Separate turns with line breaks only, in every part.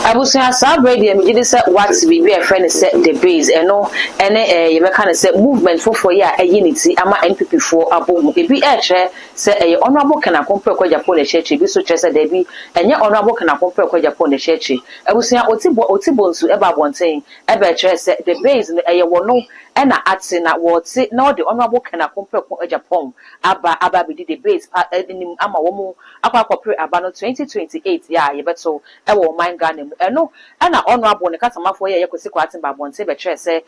Abusia Sabradi me dey say what we be a friend say the base eno ene you can say movement for ya unity ama NPP for abom e bi e kire say honorable kana compare kwa Japan e church bi so kire say there bi enye honorable kana compare kwa Japan e church abusia otibo nsu e ba bonten e be kire say the base e wo no ena ate na wote na the honorable kana compare kwa Japan aba bi the base enim ama wo mu akwa aba no 2028 ya ye beto e wo man Ghana eno ana honorable ne kasamafo ye yekosi kwate ba bonte be kire say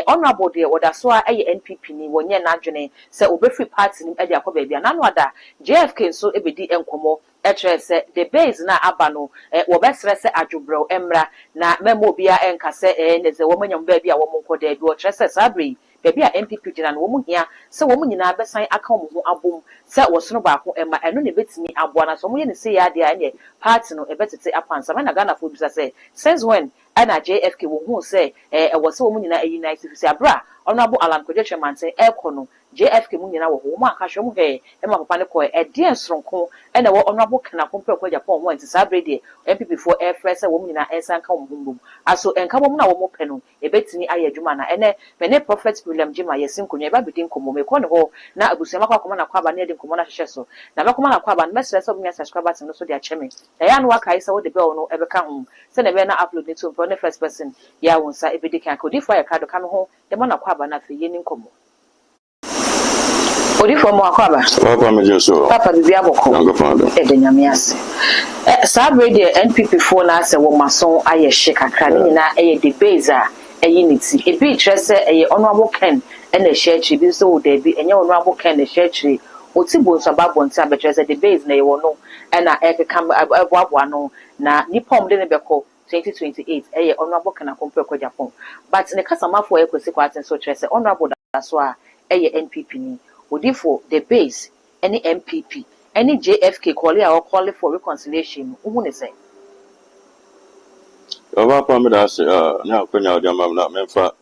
honorable de oda so a NPP ni wonye na adwene say obefri party ni e de akoba bia na no ada JFK so ebedi enkomo e kire say the base na aba no wo besre say adwobro emra na memo bia enka say ne ze wo manyam ba bia wo monkoda bi wo kire say sabri baby a NPP gina no wo mu hia se wo mu nyina besan aka wo ho abom se wo sono ba ko ema eno ne betimi aboa na so mo ye ne se ya de a ne party no ebetete apansa na Ghana fo bisa say since when ana JFK wo hu say wo se wo mu nyina unite fi abra honorable Alan Kojeche Manten ekono JFK mu nyina wo ho mo aka hwe mu he ema papa ne ko e de ensronko ena wo honorable kana compare ko Japan won ti sabrede NPP for air fresh wo mu nyina ensan ka wo ho aso enka wo mu na wo mo pe no ebetimi aye adwuma na ene mene prophet William Jima yesin konwa ba bidin komo me kono ho na abusema kwa koma na kwaba na edin komo na hwehwe so na be koma na kwaba na mesre so bumia subscribers no so de acheme na ya no waka isa wo de bell no ebeka ho se na be na upload ni to for the first person ya wonsa ebedi kan ko di for ya kado kan ho de mo na kwaba na fe yenin komo odi for mo akwaba
papa me jeso
papa bibi aboko e de nyame ase sabrede NPP for na se wo mason aye hye kakra ni na eye de base a unity e bi trese honorable Ken and the church bi so there be enye honorable Ken the church otibo nso babonti abetrese the base na ye wono na ekeka aboabo no na nipom de ne beko 2028 honorable Ken compare ko Japan but ne kasamafo ekosi kwaten so trese honorable da so a NPP ni odifo the base any MPP any JFK call for reconciliation uhu ne say
Baba pa me da se na akwanya odi ama na memfa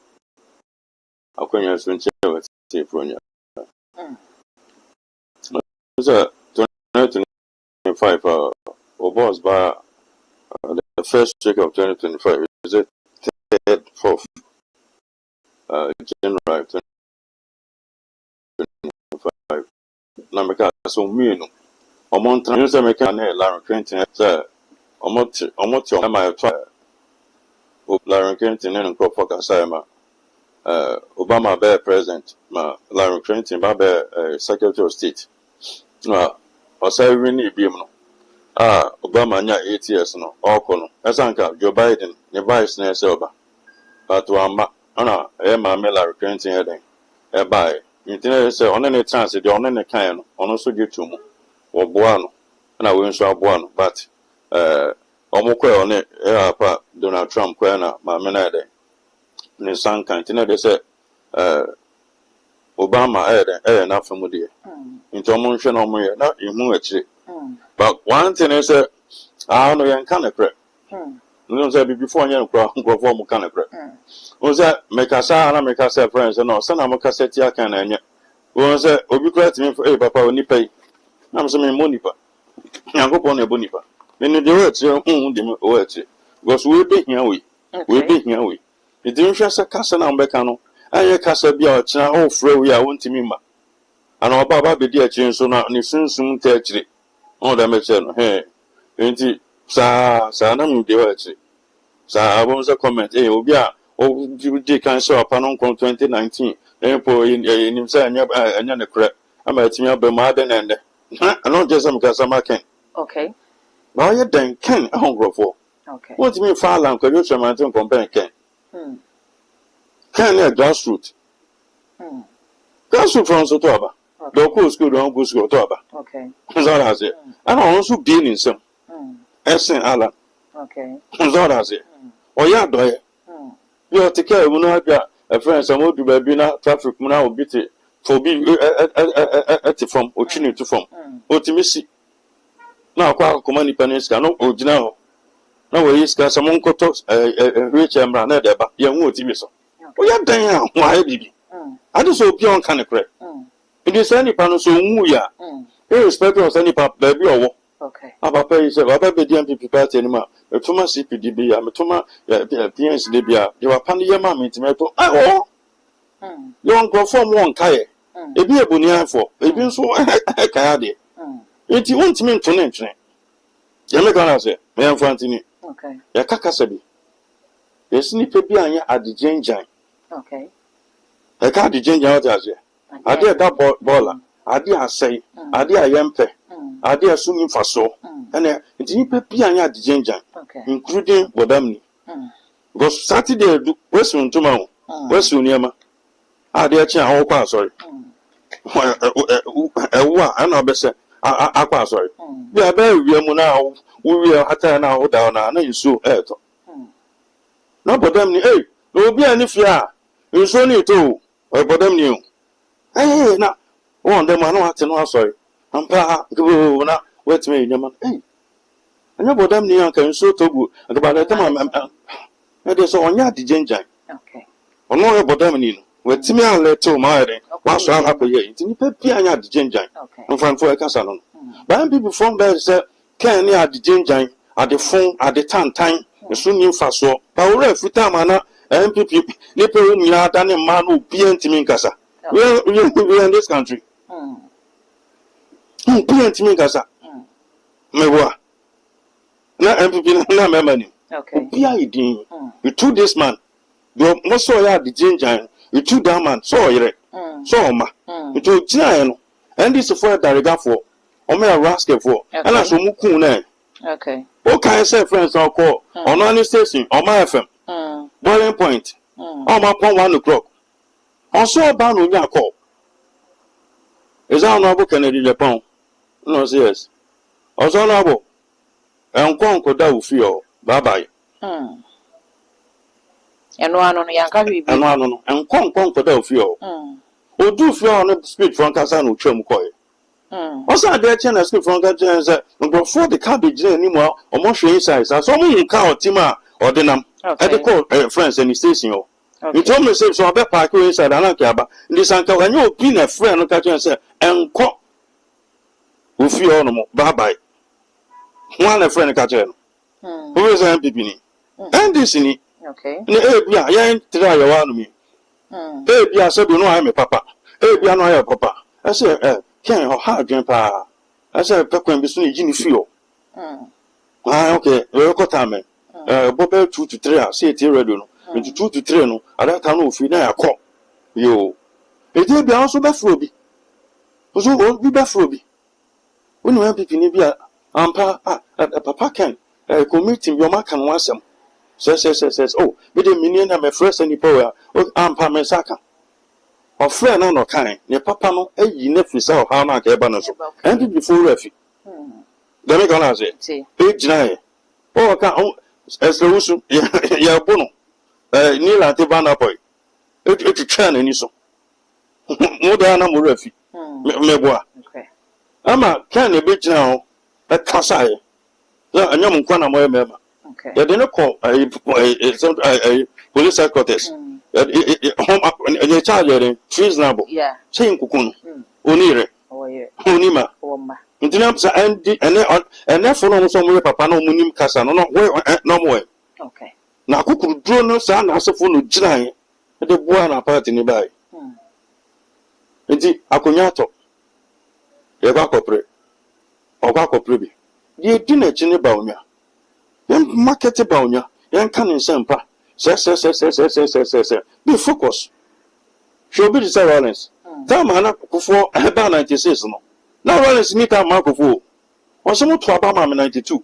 akwanya so nche we pronya. So 2025 boss by the first week of 2025 is it third fourth January 2025 na me ka so mi no omo ntan se me ka na Larry Clinton say omo ma twa Larry Clinton and Crawford Kasama Obama be president ma Larry Clinton ba be secretary of state na osai ni biem no Obama nya 8 years no okono esanka Joe Biden ne vice na ese oba but wa na ma Larry Clinton heden e bai intine se one ne chance de one ne kan no ono so getu mu wo boa no na we nso aboa no but omukwe one pa Donald Trump kwa na ma mena heden ne sanka intine de se Obama na famu de into mo nhwe no mo ye na ihu akire but one thing is no yan kan ekre no say before yan kra nkofo mo kan ekre o say make sa friends no say na mo ka set ya kan na anya o say obi kra timi papa oni pay na mo say me monipa yankopon na bonipa me no de we tire de me o akire because we be hia we it dey hwe say kasa na mbeka no aye kasa bia o kira o frɛ we a wontimi ma ana oba be di akire so na ne sunsum ta akire on da me che no enti sa na mu de wa akire sa abon say comment obi a o di kan so apa no 2019 Empo in himself and yan a crap. I'm at me up by Marden and I don't just some because I'm a can.
Okay.
Why you then can a hungry for?
Okay.
What do you mean, far long? Could you try to compare can? Can a grassroot? Grassroot from Sotoba. The cool school don't go to Otoba.
Okay.
That's it. And also being in some. Essen Alan.
Okay.
That's it. Or ya do it. You have to care when I got a friend, some would be not traffic now beat it for being at the from or chilling to from. Ultimacy. Now, quite command pennies cannot original. No way is got some uncle talks a rich and ran at the young wood. We are dying. Why, baby? I just hope you can correct. It is any panel so ya. Irrespective of any pap, baby or
okay.
About pay is a baby DMP party anymore. A Thomas CPDB, a Matoma, PNS Libya, you are panny your mammy to me. Oh, you won't go from one kaye. A be a bunia for a being so a kayade. It won't mean to name. Yamaka say, I am Fantini.
Okay.
Yakakasabi. A snippet behind you at the ginger.
Okay.
I can't the ginger out as you. I did that baller. I did say, I did a yampe. I did assuming for so. And it didn't be at the ginger, including Bodamni. Because Saturday, Western tomorrow, Western Yama. I did a chair, oh, sorry. And I best say, I pass sorry. We are very now. We will attend now down and so eto. No, Bodamni, eh, there will be any fear. You so need to, or Bodamni. Hey, now, one them I know how to know, sorry. I'm go now, wait me, Yaman. Hey, I know Bodamni can so to good. And by the time I'm so on ya the ginger.
Okay.
Or no, Bodamni. Wait me, I'll let to my day. What's all happen here? It's in the ginger.
Okay.
I'm fine for a castle. But people from there say, can you at the ginger, at the phone, at the time, the soon you fast so. But every time I know, MPP, Nipple, me are done a man who be anti-Minkasa. We are in this country. Be anti-Minkasa. Mewa. Na MPP, na memory.
Okay.
Be idea. You took this man. You must saw ya the ginger. You took that man. So you so ma. You took China. And this is for the regard for. Or me a rascal for. And I so muku.
Okay.
What can I say, friends? I'll call on any station on my FM. Boiling point. On my point 1 o'clock. On so about on your call. Is our noble Kennedy Japan? No, yes. Also, noble. And Conco Daw feel. Bye bye.
And one on Yanka,
and one and Conco Daw feel. Or do feel on the speed from Casano Chumcoy. Also, there channel school from that before the cabbage anymore, or more inside. So, some cow Tima or Denham. I call friends and station. You told me, so I bet Park inside Anakaba. This uncle, and you've been a friend of Catcher and said, and cock who feel no more. Bye bye. One a friend of Catcher. Who is an MPP? And this in it.
Okay.
Yeah, ain't try around me. I said, you know, I'm a papa. I know a papa. I said, can hard grandpa. I said, Pepper between Ginny Fio. Okay, local time. Bobber 2 to 3 hours, say it here, into 2 to 3 no, at that time of I call you. It will be also Bafrobi. So won't be Bafrobi. When you have Pipinibia, a papa can commit him your mark and once some. Says, oh, with a million I'm a first any power, oh, Mesaka. Or friend no kind, near papa no, you never saw how much Ebanos, and before refi. The Megana say, Age 9. Oh, I can't, as the Russo, ya bono. Near Antibana boy. It's a chan and so. More than a refi. Meboa. I'm a can a bit now at Kasai. A young Quana okay. They didn't call a police headquarters. Home up and a charger, treasonable. Yeah. Saying Kukun. Unire. Unima. And therefore, somewhere Papa no Munim Casa, no more. Okay. Now, who could draw no son as a phone of Jai at the Buana party nearby? Indeed, Acognato. The Bacopre or Bacoprebi. Ye dinner Jenny Baunia. Then market Baunia, young cannon Sampa. Says, be focused. She'll be the same Rollins. Time Hannah before about 96. No. Now Rollins need time Marco for. Or some to Abama 92.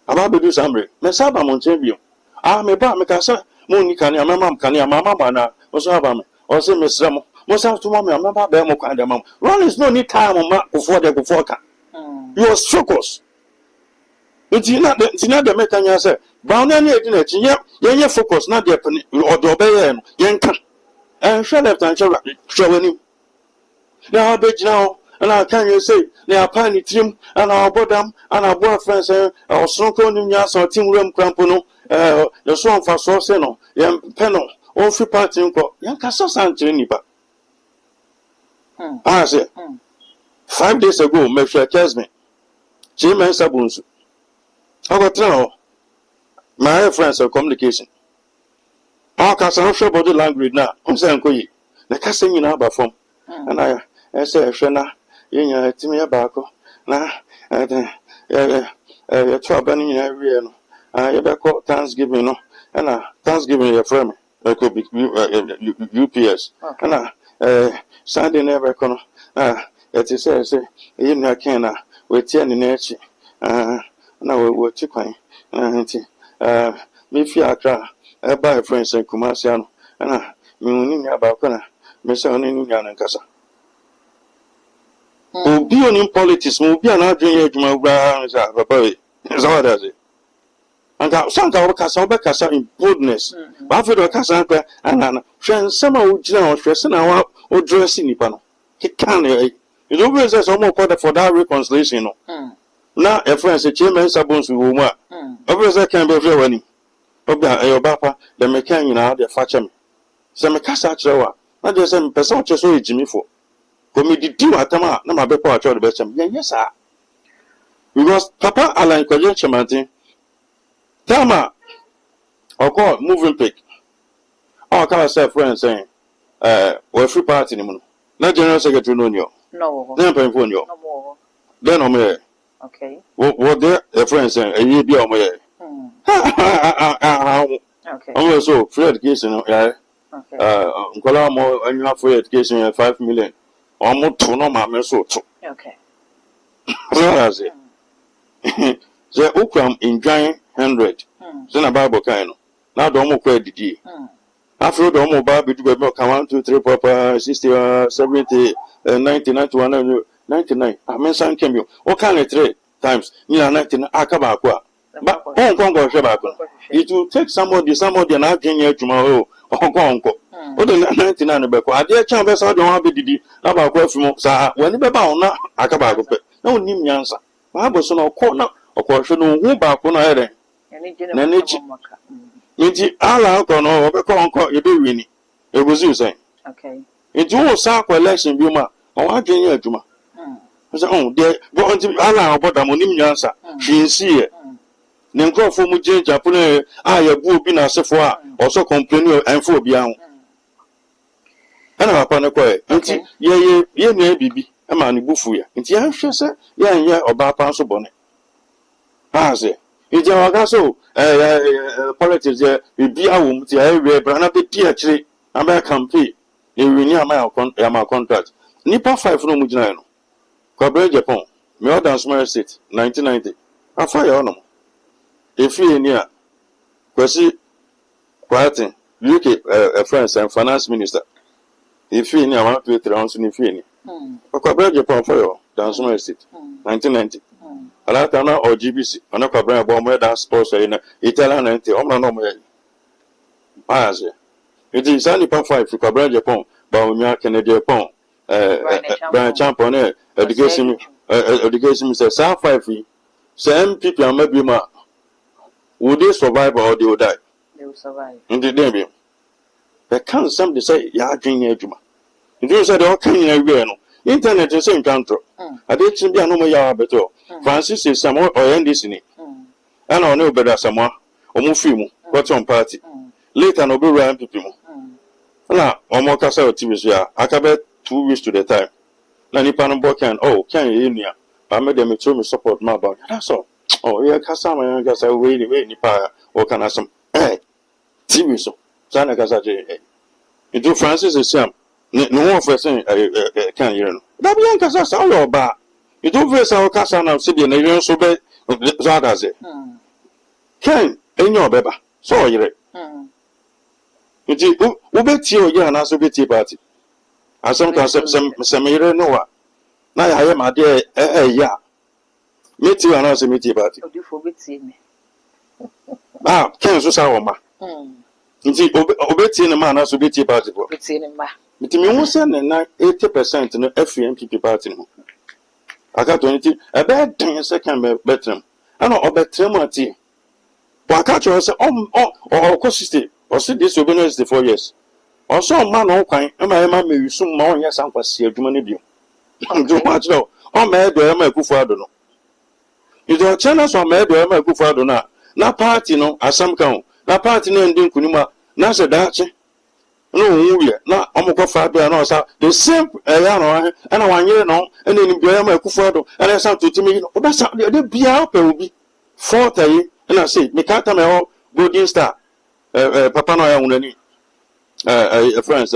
About do somebody. Messaba Montebio. Ah, me ba me kasa. Monica, my mom can your mamma mana. Was Abama. Or say Miss Ramo. Most have to mamma, my mama, Bemo, and the mom. Rollins no need time on Mark before they go for. You was focused. It's not the mechanic. Say, Brown and yet, focus, not the or the obey, yank. And shut left and showing him. Now, I bet now, and I can you say, they are piney trim, and our bottom, and our boyfriends, our strong yas or team room crampono, the song for Sorseno, young Penno, all free party, young Cassos and Jenipa. I say, 5 days ago, make sure tells me, Jim and Sabunsu. I got now, my friends of communication. Our Cassan body language now, I'm saying, the casting in our form. And I say, Shana, in your Timmy Barco, now, you're troubling in every year. I ever call Thanksgiving, and Thanksgiving your friend, it could be UPS, and Sunday never come. It is say, you know, can wait 10 in H. Now we're chicken, me fear cry, I buy friends and Kumasiano, and me about Miss Onin and Casa. Will be on in politics, will be an argument, my brown is all does it. And got some Casa in boldness, Buffalo Casa, and some old general stressing our old dressing Nipano. He can't, it always has almost quarter for that reconciliation. Now, a friend said, Chairman Sabons will always I can be very your papa, the mechanic now, the fatcham. Some Casa, not just some person to show Jimmy for. Committee do at Tama, no my paper, the best. Yes, sir. Because Papa Alan Collection Martin Tama or call moving pick. Our car self friend saying, we're free party anymore. Not General Secretary no. Then paying for you. Then I'm here.
Okay.
What there a friend saying, a year be on my okay. Also, free education, Nkola more annual free education 5 million. Almost to no mamma so.
Okay.
So the Ukram enjoying 100. Then a Bible kind. Now the more credit. After the mobile between 1, 2, 3, 4, 60, 70, 90, 91, 99. I mean, some came you. What kind of 3 times? You are 19. Akabakwa. But it will take somebody and I'll gain you tomorrow. What the 99 back? I dare chambers I don't have it. About when you bound Akabako. No name answer. I was on a corner or question who back on a Inti ala kono obeko you do wini. It was you saying.
Okay.
It was a election buma. Or I can hear Juma. I said, oh, there, go until Allah about the monim answer. She is here. Nenko for Mujan Japone, I boo been as a four, also complaining and for beyond. And upon a quiet. Ye, baby, a man buffuya. It's young, she said, yeah, or bar pass bonnet. I say. It's our castle, politics, we be a woman, the area, but not the theatre. I'm a compete. You renew my contract. Nipa 5 no Mujano. Cobre Japan, me than small state, 1990. I fire on them. If you near, Kwesi Quieting, UK, France and finance minister. If you near 1 to 3 ounces in Fini. Cobre Japan for you, than small state, 1990. Alatana or GBC, and a Cabra bomber that sports in Italian and the I say, it is only 5 for Cabra Japan, Baunia Canadian Pond, Brian Champon, education says, South 5 feet. Some people are maybe ma. Would they survive or they will die?
They will survive.
In the debut. There can't somebody say, Ya Junior Juma. You said, all kind of Internet is same country. I did see no more better. Francis is some or NDC. And I know better someone or Mufimu, what's on party. Later, no be around people. Now, more Casa TV, I can bet 2 weeks to the time. Nani Panambo can, can you in here? I made them to me support my body. That's all. Oh, yeah, Casama, I guess I wait, Nipa, or can I some TV so. Sana Casa. Into Francis is Sam. no one for saying can you know that be ankasa sa o ba you don't face our kasa na se be na yen so be so that say can enyo beba so yire nti wo betie o ya na so betie party asem ka sem yire no wa na ya ma de ya meti wa na so metie party
odifo betie me
can so sa wo ma nti obetie ne ma na so betie party for
betie ne ma
meti me hu se na 80% no FNPP party no aka 20 ebe den second betrem ana obetrem ati waka cho se o ko system o se this obe no 4 years o so ma no kwan ma me yusum ma onye sankwase adwuma ne bio njo ma cho o ma edo ma Akufo Addo no ido chana so ma edo ma Akufo Addo na party no asam kan na party no ndi nkunima na se daache no wuye na omukọ fa bia na osa the same ya no ana wanyere no ene ni bia ma Akufo Addo ana sa tutimi no obesa de bia pa obi 40 na say me kata me ho Golden Star papa no ya wunani friends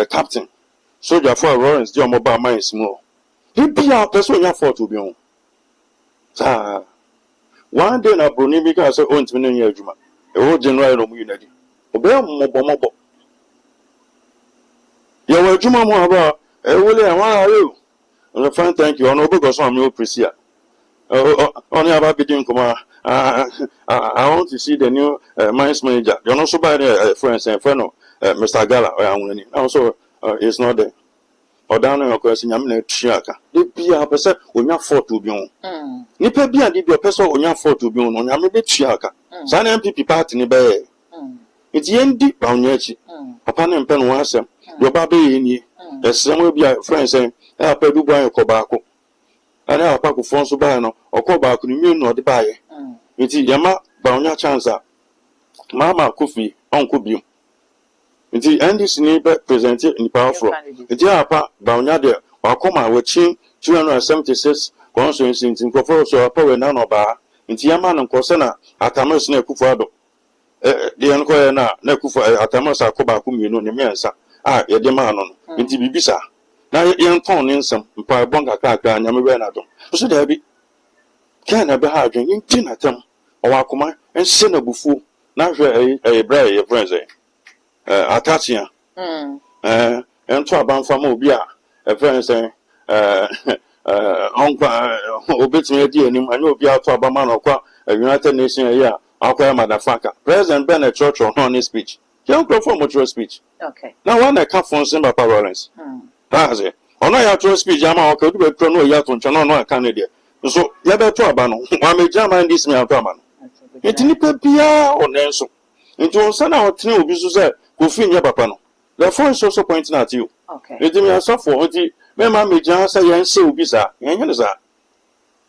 captain soldier for Lawrence di omoba mines mo de bia person ya fort obi ho sa one day na broni bi ka say ontimi no nya adwuma e ho general no mu yinadi obe mobo ya wa adwuma mo aba e wole anwa ayo no fine thank you ono obo so am no precia only about bidding come I want to see the new mines manager. You're not so bad friends and friend Mr. Gala or also it's not there. Or down in your question, I'm not Chiaka. They be a person when you're 4 to be on. Nipper be a did your person when you're 4 to be on. I'm a bit Chiaka. San MPP party in the bay. It's yen deep down yet. Upon and pen once, your baby in ye. There's some will be a friend saying, I'll pay you buy a tobacco. And I'll pack of Fonso Bano or call back to you know the buyer. It's Yama Baunya Chanza. Mama Kofi, Uncle Bill. It's the Andy's neighbor presented in powerful. It's Yapa Baunya there, or Coma with Chin 276 constituencies in Cofo, so a power none of bar. It's Yaman and Cosena, Atamas Nekufo Addo. The Ankoya Nekufo Atamas Akobakum, you know, the Mensa. Yademanon, into Bibisa. Now, young Ton in some Pabonga Kaka and Yamarenado. So there be can a behave in Tinatum or Akuma and send a buffo. Now, a brave your friends, Atatia, and Traban from Obia, a friend saying, Uncle Obit me, dear, and I know Bia Trabaman or a United Nations a year, Alcoa Madafaka. President Bennett Church on his speech. Young perform your speech.
Okay.
Now, one I come from Simba Lawrence. That's it. On I have to speak Jama or could be Prono Yaton Chano, no Canada. So, Yabato Abano, one may Jama and this man Taman. It nipper Pia or Nelson. Into Sana or Tino Bizuze, who fin Yabapano. Therefore, is also pointing at you.
Okay.
It may suffer, Mamma may just say, and so bizarre, and Yanza.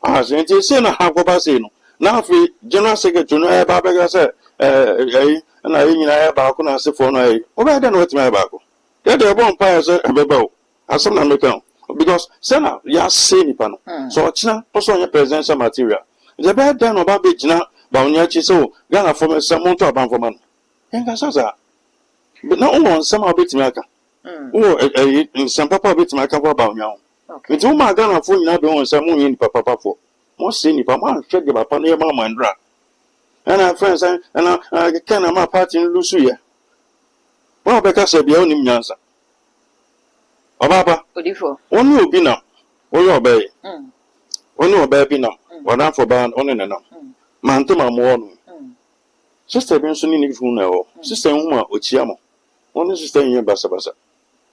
As it is in a half of Basino. Now, if we General Secretary, no Babaga said, and I in a balcony as a phone, I don't know what my baco. That they won't pay as a bebo. As some American, because Senna, ya say Nipano. So, China also your presidential material. The bad done about Bijna, Bauniachi, so Ghana for some motor ban for man. And Gasaza. But no one somehow bit America. Oh, in some papa bit my cover about now. It's all my Ghana for you don't some moon in Papa for. Most seen Papa, check about Pania Mamma and Dra. And our friends, and I can my party in Lucia. Well, because I be only Yansa. Baba, only will be now. Only obey. Only obey now. Or not for ban on and enough. Mantoma more. Sister Benson in Funo, Sister Uma, Uchiamo. Only sister in your Basabasa.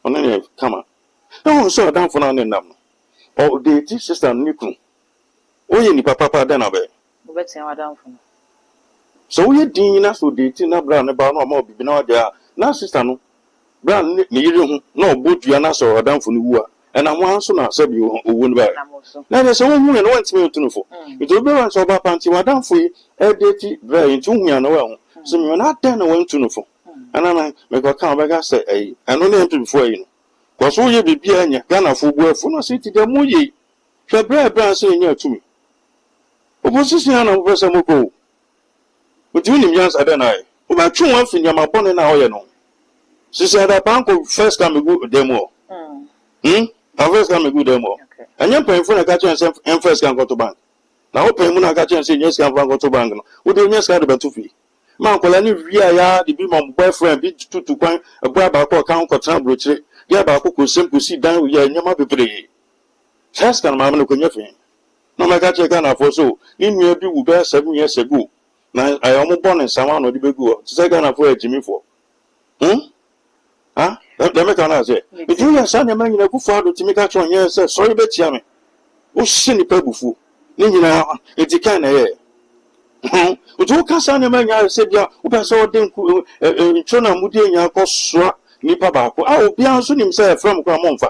On any come. No, so down for none and none. Oh, the sister Niku. Oh, you papa then obey. So we did us with the Tina Brown about no more be now there. Now, sister, no. Brown, no boot you are so down for you, and I want to not serve you who won't bear. Now there's a woman wants me to know for. It will be once over Panty, what down for you, a dirty, very into me and well. So you're not then I went to know for. And I make a come back, I say, eh, and only to before you. Was all you be behind you, Ghana for work for no city, the Muyi. The bread brown saying near to me. Opposition over some go. But you, young, I don't know. About 2 months in your opponent now, you know. She said that Panko first time a good demo. First time a good demo. And you're paying for a catch and first can go to bank. Now, open when I catch and say, yes, can go to bank. Would you just got about 2 feet? Manko, any via the beam of boyfriend, be to quite a boy about account or time, which, yeah, about who could simply sit down with your Yamabi play. Just can mamma look on your thing. No, my catch a gun for so. In your be bear 7 years ago. Now, I am born in someone or the big go. Second for Jimmy for. Huh? Let me say. If you are son, a man in a good father to make a choice, yes, sorry, bet yammy. Oh, silly pebble fool. Nina, it's a kind of air. Would you can son a man? I said, yeah, who saw them in China, Mudia, Cosra, Nipa Baco. I will be answering himself from Gramonfa.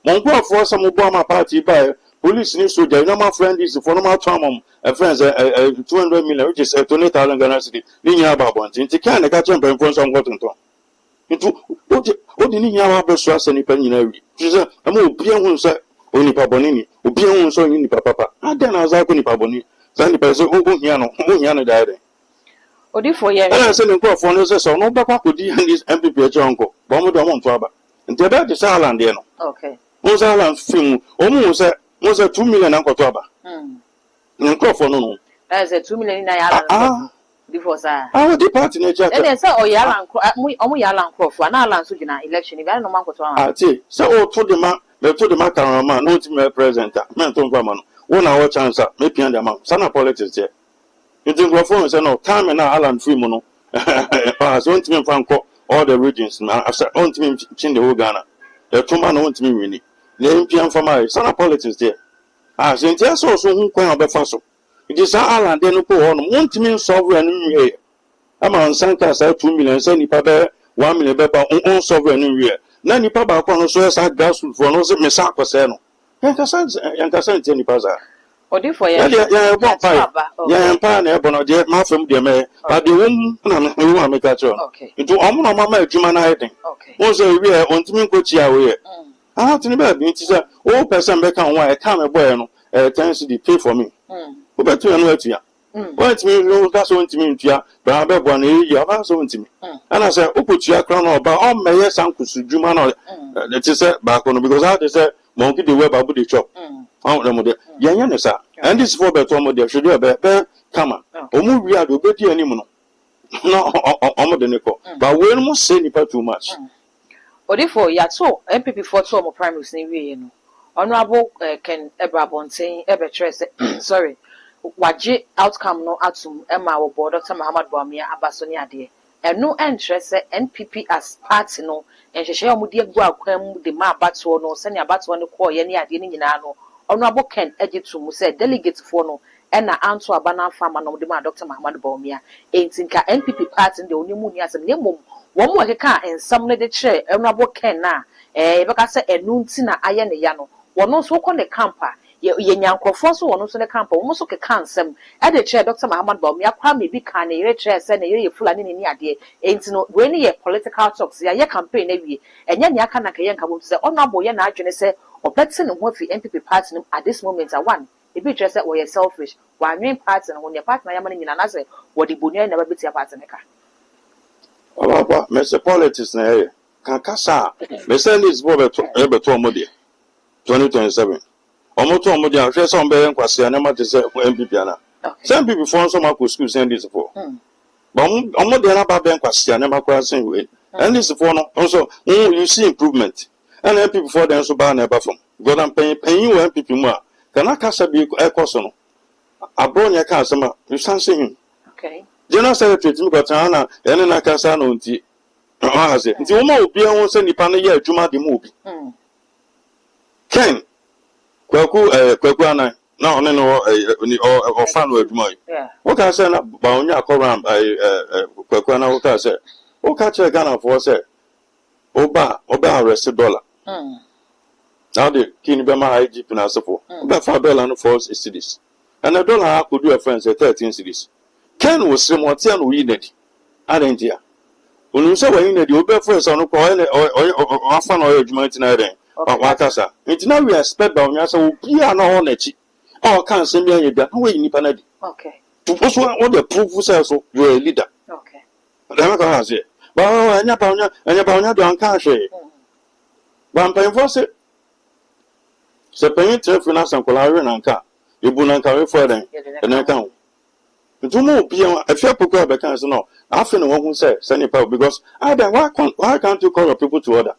Mongo for some Obama party by police news to the normal friend is for normal trauma, a friend, 200 million, which is a 20,000 Ghana city, Linia Babon, in the kind of catch and from some Washington. What did you have a stress any penny? She said, I'm going to be on set, only Pabonini, who be on so in Papa. I then as I couldn't Paboni, Sandy Peso, Yana died.
Or if for years,
I said, for no, so no Papa could be this MPP uncle, Bomber Traba, and the bed is Island,
okay.
Most island film almost was a 2 million uncle Traba. For no.
That's a 2 million island. Before sir,
our departing nature.
And then, sir, or Yalan, Yalan Crawford, and Alan Sugina election, if I don't know what to
so to the man, to the macaron man, not me presenter, mental woman, 1 hour chance, maybe under amount, son of politics here. You think your phone is no time and Alan Freemono, as one team from all the regions, after one team in the whole Ghana. The 2 man won't me really. The MP for my son of politics there. As in, yes, also who can be fossil. It is Ireland, then go on, won't mean sovereign in I'm on Santa 2 million, send Papa 1 million pepper on sovereign in year. Nanny Papa on so as I gas for no Messako Seno. Yanka any pazar.
or if for
yeah, Bono, dear, my from dear May, but the woman, who want to make a show.
Okay.
Into Omma Mamma, Juman hiding.
Okay.
Also, we are on to me, coach, I have to remember, it is a old person back on why I can't a bueno, tendency pay for me. Who better to know here? What me, that's one to me, but I bet 1 year, that's one to me. And I said, who put your crown about all my yes, Uncle Juman, that is back on because I said, Monkey the web about the shop. Yan, sir. And this is for better, model should do a better come on. Or we are the better anymore. No, the nickel. But we must say too much.
Or therefore, yet so, MPP for some primaries, you know. Honorable Ken Ebrabon saying, sorry, Waji outcome no atum, Emma or board Dr. Muhammad Bawumia Abasonia dear. And no interest NPP as party no, and she shall mudia go the ma batso no, send your batso on the core, any idea in Yano. Honorable Ken Ejitum said delegates for no, and na answer Abana farmer no the ma Dr. Muhammad Bawumia. Ain't Tinka NPP party in the Unimunia as a name. One more car and some lady chair, Honorable Ken na, because a nuntina ayan yano. One also call the camper. Ye Yanko one also the camper, almost like a cansem. At the chair, Dr. Muhammad Bawumia, Kwame be kind, a chair, send a year full and in the idea. Ain't no when ye political talks, ya campaign every and Yanaka Yanka will say, Honorable Yan say, or Betson and what the MPP party at this moment are one. If you just said, well, you're selfish, while main party and when your partner Yaman in another, what the Bunya never beat your partner.
Oh, Mr. Politics, Kankasa, Mr. Lis Robert Ebertomodi, 2027. Almost one more share some bear and Quasia, never to say MPP. Some people form some of school send this for. But almost the other bank Quasia, never crossing way. And this for also, you see improvement. And MPP for them so bad never from. God and paying you MPP more. Can I cast a big air person? I brought your customer, you can't see him.
Okay.
General Secretary to Gatana, and then I can say no tea. I said, the woman will be on sending Panaya Juma the movie. Ken Kwakuana, no, or fan with my. What can I say about Baonia Kwakuana? What I said, oh, catch a gun for say, Oba arrested $1. Now the King Bama IGP and so about $5 and 4 cities. And $1 could do a friend at 13 cities. Ken was somewhat ten we needed. I didn't hear. When you say when you need first on the or often or your joint in a Wakasa. It's now we expect Bawumia will be an honest. Oh, can't send me any way in Panadi.
Okay.
To also what the proof says you're a leader.
Okay.
But I'm going to say, Ba anya ba do anka hwe. Ba mpanyimfo se penyin trefu na sankola we na nka. Ebu na nka we fo den. Ene kan. Ntumo obia afia poko be kan so no. Afi ne wo hu say nipa because why can't you call your people to order?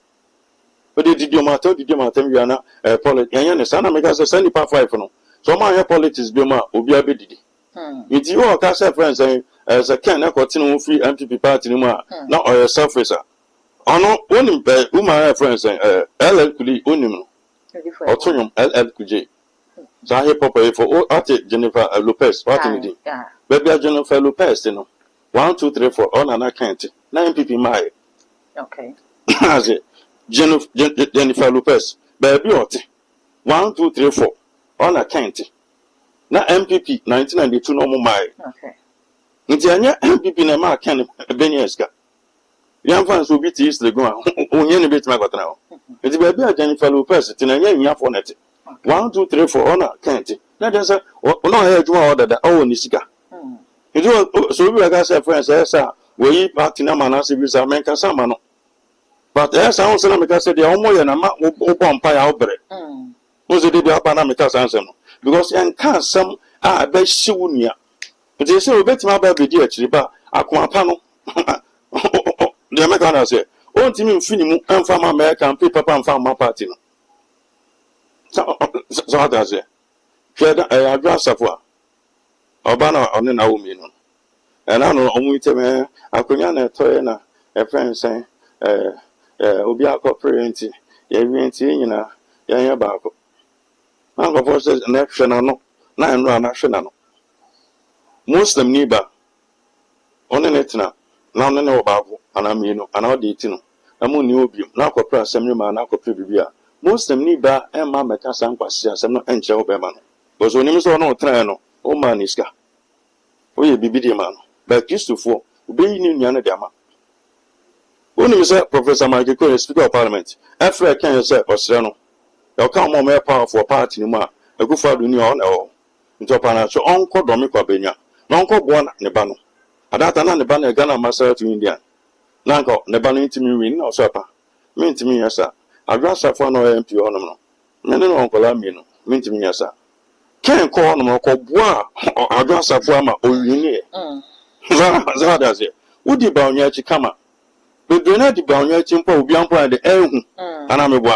But did you matter we are na politics. Yanya ne sana make say nipa 5 no. So ma politics be ma obi abedidi. It you all can say friends saying as a can continue free MPP party no ma na or surface. Ono onim be woman friends saying LL Kuli onim no. Otonyum LL Kuj. So I papa for at Jennifer Lopez what in the baby Jennifer Lopez no 1 2 3 4 on an account na MPP my
okay
as it Jennifer Lopez baby ot 1 2 3 4 on account na MPP 1992 no mo my
okay
nti anya MPP na ma kan Benyeska yan fans obi ti is lego onye ne betima kwatana ho nti baby Jennifer Lopez ti na nya nya for net 1 2 3 4 on account na dey say no ha adwuma order ni sika nti so obi ga say friends say we party na manase bi say men ka sama no but sound say na me ka say dey omo ye na ma bompa ya obre so dey be na me ka say no because en ka sam a be hyewu nua nti say obetima ba be di akiri ba akoapa no dey me ka na say on timi mfini mu emfa ma American people papa mfa ma party no so what does it sheda address afwa obana oni na wo mi no na no omu iteme akonya na toye na friend say obi akopre nti ye wi nti nyina ye ba ko na go for say na hwe na no na no na hwe na no muslim ni ba oni netina na no ne wo ba ko ana mi no ana odi ti no na mu ni obi na akopre asem ni ma na akopre bibia muslim ni ba e ma meka san kwase asem no enche wo be ma no bozo ni so no tran no o ma ni ska o ye bibidi ma no ba Christopher obeyi ni nua na de ama oni mi say Professor Mike Kone Speaker of Parliament afre kan say osre no e ka mo me powerful party ni mu a Akufo-Addo ni o na o ntopa na so onko domi kwa benya na onko bo na ne ba no adata na ne ba na Ghana Masara to India na nko ne ba no ntimi win na so pa me ntimi yasa address afọ no MP onum no me ne no onkola mi no me ntimi yasa ken ko onum no ko bo a address afọ ama oyini za da ze udi ba onya chi kama be na di ba onya chi mpa obi ampa de ehu ana me bo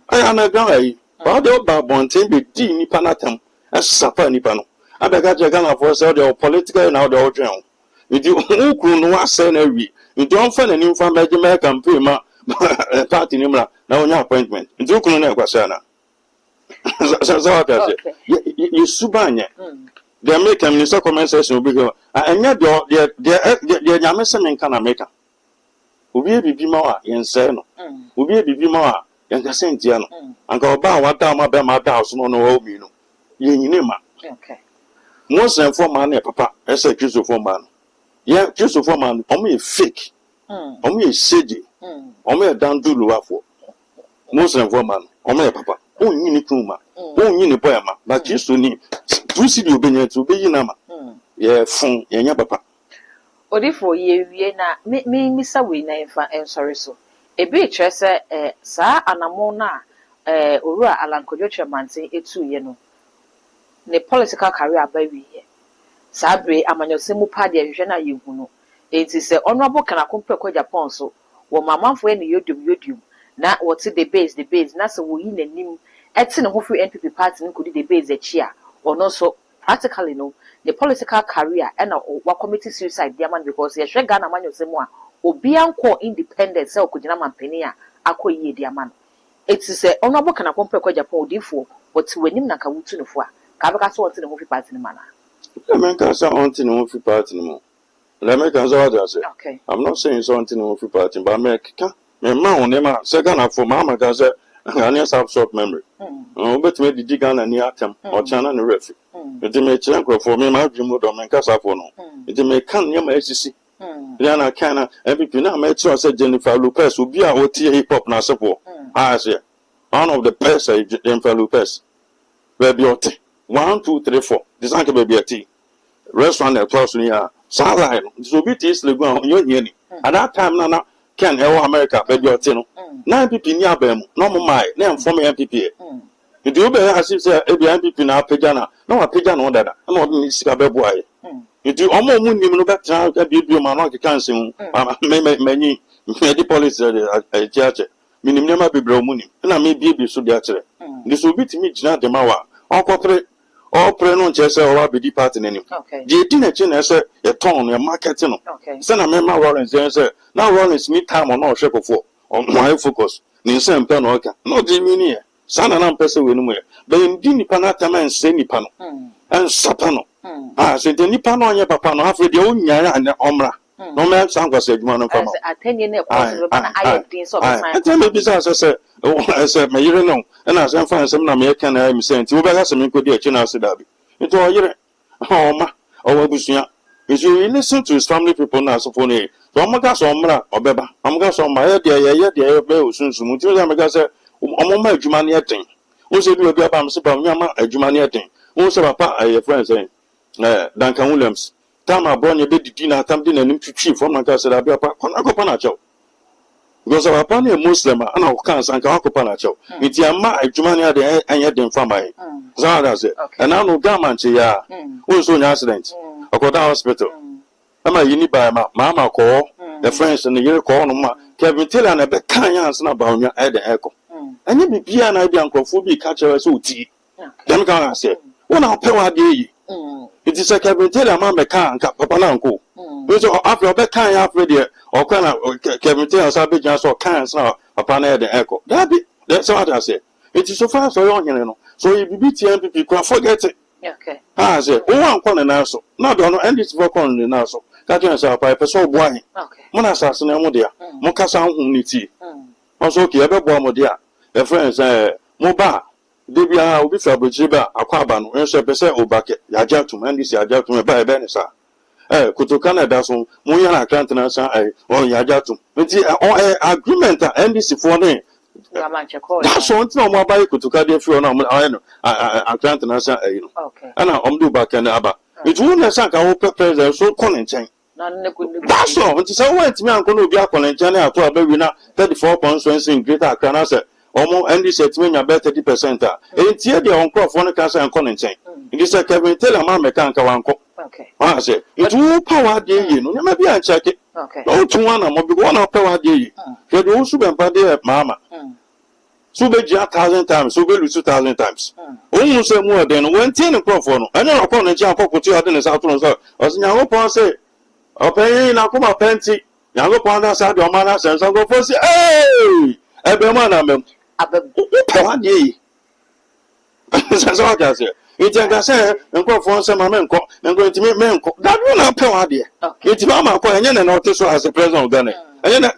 aya na ga yi ba de ba bonten be di ni panatam asapa ni pa no abega je Ghana for say the political na the odwen idi ukru no ase na wi idi onfa na ni mfa meje me campaign ma party ni mra na onya appointment ndi ukunu na ekwasa na so what I say you subanye the American minister comment section obi go anya de nyame se men kana America obi e bibi ma wa yense no obi e bibi ma wa yenka sentia no anka oba wata ma be ma da so no no obi no yenyine ma
okay
mo sen for man e papa ese Christopher man ye Christopher man omo e fake omo e seji omo e dan dulu afọ muslim for man omo e papa onyi ni kuma onyi ni boy ma na Kristo ni tusi di obenya tu obeyi na ma ye fun ye nya papa
odifo ye wie na me misa we na enfa ensori so ebe kyerese saa anamo na Owura Alankodwo Chairmantin etu ye no ne political career ba wiye saa bre amanyosemu pa de hwehwe na yehu no enti se honorable Kanakompe kwa Japan so wo mamanfo ne yodum na what the base na so wo yi nanim eti ne ho free NPP party ne kodi the base achi a ono so practically no the political career and wa committee suicide dia man because ye hwe Ghana amanyosemu a obi anko independent se okugina mampani a akoyi dia man eti se honorable Kanakompe kwa Japan odifo but wanim na ka wutu ne fo a ka beka so what ne ho free party ne mana
men can say on tin no free party no mo let me can say what I say
okay
I'm not saying something no free party but me ma on them second and for mama can say I need some short memory but me di Ghana ni atem o chana no refi it me chere for me ma dwimu do men kasa for no it me kan nyama esisi Rihanna kana MPP na me chere say Jennifer Lopez obi a otie hip hop na sepo I say one of the best Jennifer Lopez baby ote 1 2 3 4 this anke baby ati restaurant at close ni a salary so bit is legu on yo ni At that time, Nana can help America, beg your tin. 9 MPP near Bem, no more, name for me MPP. You do better as if say MPP now Pejana, no a Pejan or that. I'm not in Sikabe boy. You do almost no better a baby man like cancer. Many police a church. Minim never be bromuni, and I may be so theatre. This will be to me, not the Mawa. All corporate, all prenon chess or be party name. The dinner chin as a tone, a marketing. Send a member Rollins, answer. Now Rollins meet time on all ship of four. On my focus, Ninsen Penoka, not Jimmy. Son and person with me. But in Dini Panatama and Seni Pano and Sapano. Said the Nipano on your papa, half the own Yara and the Omra. No man, some was said, one of them.
I
tell me, besides, I said, I said, my year long, and as I find some American, I am saying, you better some good China Sidabi. It's all year. Oh, ma, oh, Busia. Is you listen to his family people now, so for me. So I'm a gas on Mra or Beba. I'm gas on my head, dear, Bell, soon, soon, I'm a gas. I'm my Jumania thing. Who said you be about Yama, a Jumania thing? Who said, Papa, a friend saying, Duncan Williams. Tama born a bit dinner, something and to chief from my castle. I'll be a Panacho. Because of a Pani Muslim and our cans and Panacho. It's Yama, a Jumania, and yet in family. Zara said, and now no Gamanchi, who's on accident. I got the hospital. I'm a uniby, Mamma call, the friends and the year call, Kevin Taylor and a bit kind answer about your head and echo. And you be an idea uncle for be catcher as tea. Then can I say, when I'll pay what day. It is a Kevin Taylor, Mamma can't cut Papa Uncle. After a bit kind after there, or can Kevin Taylor Savage or cans now upon head and echo. That's what I said. It is so far so young, you know. So if you beat the MPP, can't forget it.
Okay.
I said, oh, I'm calling also. Not don't know, and it's for calling also. That is a pipe so boy.
Okay.
Monasas and Modia, Mocasa Unity. Also, Kiaba Bomodia. The friends, Moba, Debia, Ubisa Bujiba, Aquaban, and Sepesa Obake, Yajatum, and this Yajatum by Benessa. Kutokana Dasun, Muyana Cantanasa, or Yajatum. But the agreement and this for name. That's one thing more by Kutuka, if you're not I can't answer. Okay. And I'm do back and Abba. It won't have sank our president so calling chain. That's all. It's a way to me. I'm going to be a calling chain to a baby now 34 pounds in greater cancer. Almost and this when you're better 30%. It's here the uncle for the cancer and calling chain. It is a Kevin Taylor, my mechanical uncle. Okay. I say, it's all power, dear. You know, maybe I check it. Okay. Oh, to one, I'm one power, dear. You also been bad, Mamma. So be 1,000 times, so be 2,000 times. Almost more than 1 10 o'clock for no. I know upon the jump up to other South Toronto. As Yango say, I'll pay in a coma penty. Yango Panda said, your man has and go for say, hey, Ebeman, power ye. That's all I say. It's like I say, and go for some men and going to meet men. That will not power dear. It's Mamma calling and notice as the president of Ghana. And then,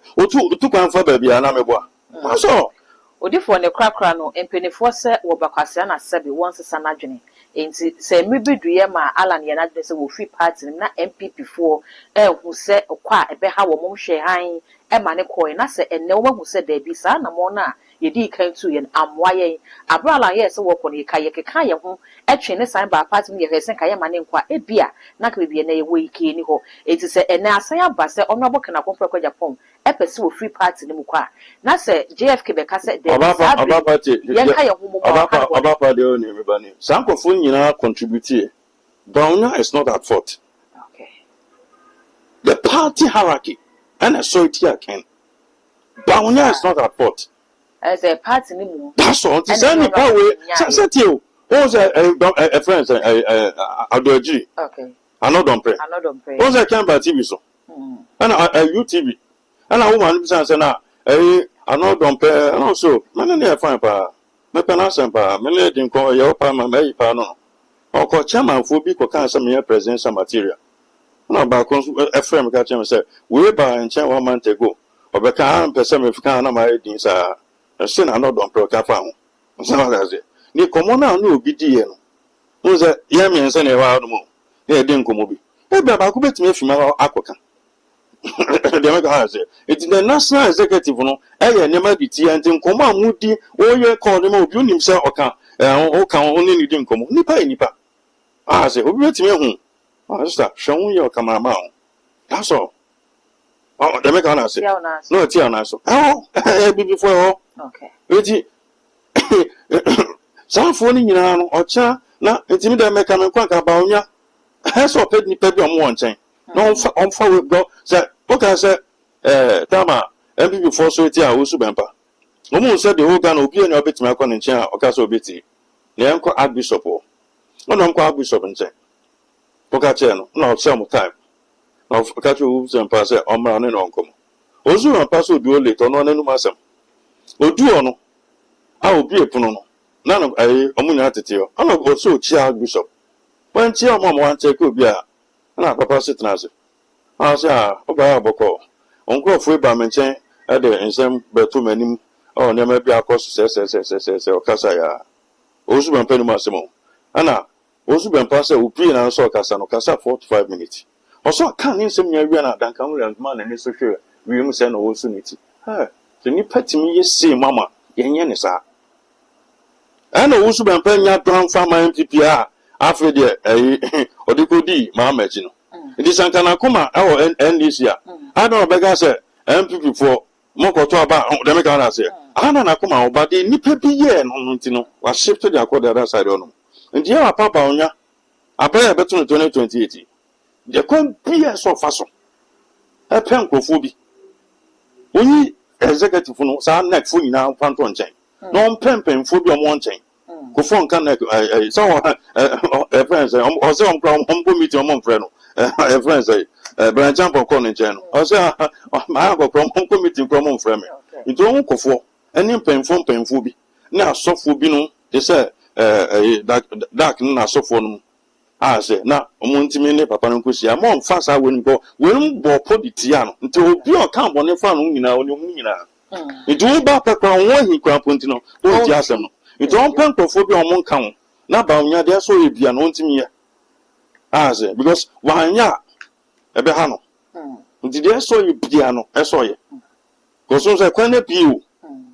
took one for baby and I'm a boy. That's all.
Odifo ne krakra no empenifo se wo bakwase na sebe won sesa nadwene enti se mebeduye ma alan ye nadwene se wo free party na MPP fo hu se kwa ebe ha wo mom hwe han e ma ne koy na se enne wo hu se da bi sa na mo na ye di kan tu ye amwa ye abrala ye se wo ko ne kaye keka ye ho etwe ne san ba party ye hwese kaye ma ne nkwa e bia na ka bia na ye wo ike ni ho enti se enne asan aba se ono aboka na konfra kwa Japan epese wo free party ni mu kwa na se JFK be ka se
Abapa de only everybody. Sanko Funyina contribute. Brownia is not at fault.
Okay.
The party hierarchy and a society can. Brownia is not at fault.
As a party,
that's all. It's any power. Set you. Who's a friend? Adoji.
Okay.
I know don't pray. Who's a camp TV so? And a UTV. And a woman says, I know don't pay, and also, many are fine, pa. My panasampa, many didn't call your palma, may pano. Or call chairman for be cancer mere presence some material. No, but a friend catch him said, we buy and chair 1 month ago. Or the car person if can my ideas are a sin. I know don't broke up. So as it. Ni comona no be dear. Who's a yammy and send a wild moon? Here didn't come be. Hey, but I could bet me from our aquacan. It's the national executive, no. I never did tea and think, come on, Moody, or you call him out, you himself, or can only didn't come. Nipa. I say, who bet me home? I start showing your camera. That's all. oh the make na say no ti na so be before
okay
eti sanfo ni nyina no ocha na ntimi da make me kwanka ba onya so ped ni ped omo wonchen na on fa we go say okay say tama MPP before so eti a wo su bempa omo say the whole Ghana obi anya obetimi akọ nchen a oka so obeti na enko archbishop o no enko archbishop nchen oka che no na o some time na oka che wo sem pa say omra ne no nkom ozu na pa so duo le to no nanu masem odu ono a obi epuno no na no omunya atete yo ana go so chi archbishop wan chi omo wan che ko obi a na papa sit na se a se a oba aboko onko fu ba menchen e de ensem beto manim o ne ma bi akọ se okasa ya ozu ban penu masemo ana ozu ban pa se upi na so okasa no kasa 45 minutes oso kan ni nsem nya wi na dan kan wi man na ni so hwe wi mu se na ozu niti ha se ni patimi ye se mama yenye ne sa ana ozu ban pa nya don fa ma MPP a afre de odikodi ma machi no ndi sankana kuma awo NDC a ana obega se MPP for mokoto aba dem make na say ana na kuma obade nipa bi ye no ntino wa shift the accord the other side on ndi ya papa onya abaya beto no 2028 de kon bi so faso e pen kofo bi onyi executive no sa neck fo nyina panto nchen no pen fo bi omo nchen kofo nkan neck so friends o se on kra meet omo friend no friends branch ampo ko nchen no o se ma ko meeting ko omo friend me nti on kofo eni penfo bi na asofo bi no de say dark na asofo no ase na omuntimi ne papa no nkosi a mo mfa sa weni bo politia no nti obi o kan bone fa no nyina oni mu nyina nti wo ba papa won hi kwa ponti no o ti asem no nti on penkofo bi o mo nkan na ba onya de so ebia no ntimi ya ase because wanya ebe ha no nti de so ebia no eso ye koso se kwa na piu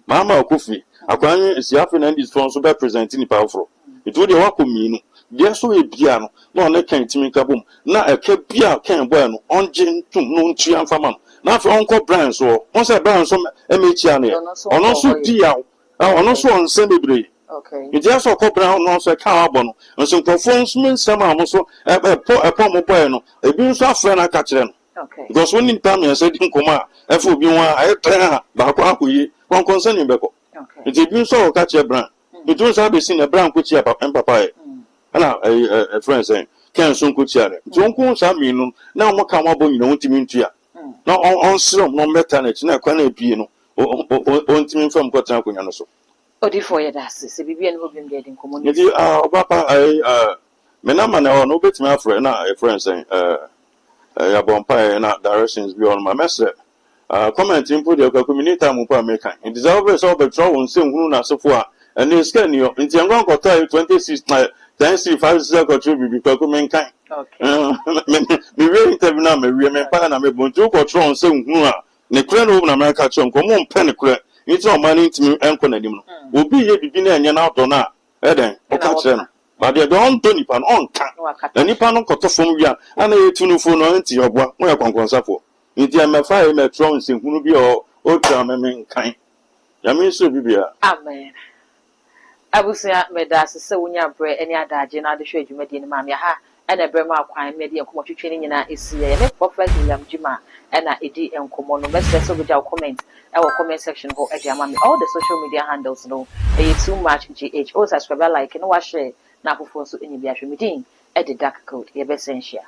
mama okofi akwanye si afi na ndi so be presenting ni powerful nti wo de wakomi no de so ebia no na one kan timi kabom na eka bia kan boy no onje ntum no ntu amfama no na afi onko brand so on say brand so emechia no ono so dia ono so onse bebre
okay
nti aso ko brand no so ka abo no nso nkofo nso nsam am so epo mo boy no ebi nso afre na ka kire no
okay
because when in time you said nkoma efu obi wan ayetran ba kwa akoyi kon concern mbeko
okay
nti ebi nso ka kire brand nti nso abesi na brand ko chia papa ana friends can so nko chia re nti onko sa minu na mo ka mo bo nyina ontimi ntua na on srom no meta na chi na kwa na ebie no ontimi fam ko tan akonya no so
odi for ye das se bibia no hobim de nkomo
nti obapa me na ma na no betimi afre na friends ya bompa na directions bi on my message comment input the community am po american nti za over so be tro won se hunu na sefo a ene scan yo nti engon ko 26 na 10C5 ko tro bi ko menkan
okay
me we interview na me we me pa na me bontu ko tro won se hunu a ne kure no na america tro ko mo mpe ne kure nti o mani ntimi enko na dim no obi ye bibi na enye na auto na eden o ka kire no but they don't do nipa no onka na nipa no koto fom wi a ana yetunu fo no nti oboa mo ya kwankwansafo nti amefa e metro nsehunu bi o twa me nkan ya me so bibia
amen abusia medase se wonya bre eni adaje na adehwe adwumadi ni maame ha ena bre ma kwan mede enkomo twetwe ni nyina esi ye ne prophet William Jima ena edi enkomo no message so go comment comment section ho edi amame all the social media handles no too much gh o subscribe like no wa share na afofo so enyi bi ahwemedin edi dark code ye be sensia